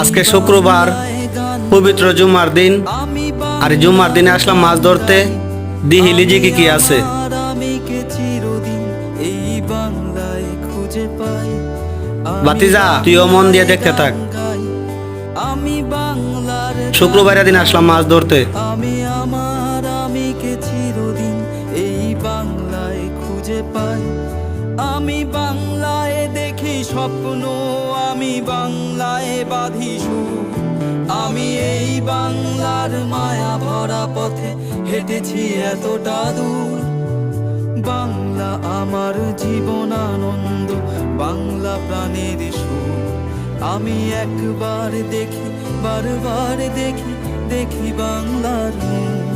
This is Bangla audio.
আজকে শুক্রবার, পবিত্র জুমার দিন। আর জুমার দিনে আসলাম মাছ ধরতে। দিহি লিজিকে কি আছে। ভাতিজা, তুইও মন দিয়ে দেখতে থাক। শুক্রবারের দিন আসলাম মাছ ধরতে। আমি আমার আমিকে চিরদিন এই বাংলায় খুঁজে পাই। আমি বাংলায় দেখি স্বপ্ন, আমি বাংলায় বাঁধি সুর। আমি এই বাংলার মায়া ভরা পথে হেঁটেছি এতটা দূর। বাংলা আমার জীবন আনন্দ, বাংলা প্রাণের সুর। আমি একবার দেখি, বারবার দেখি, দেখি বাংলার মুখ।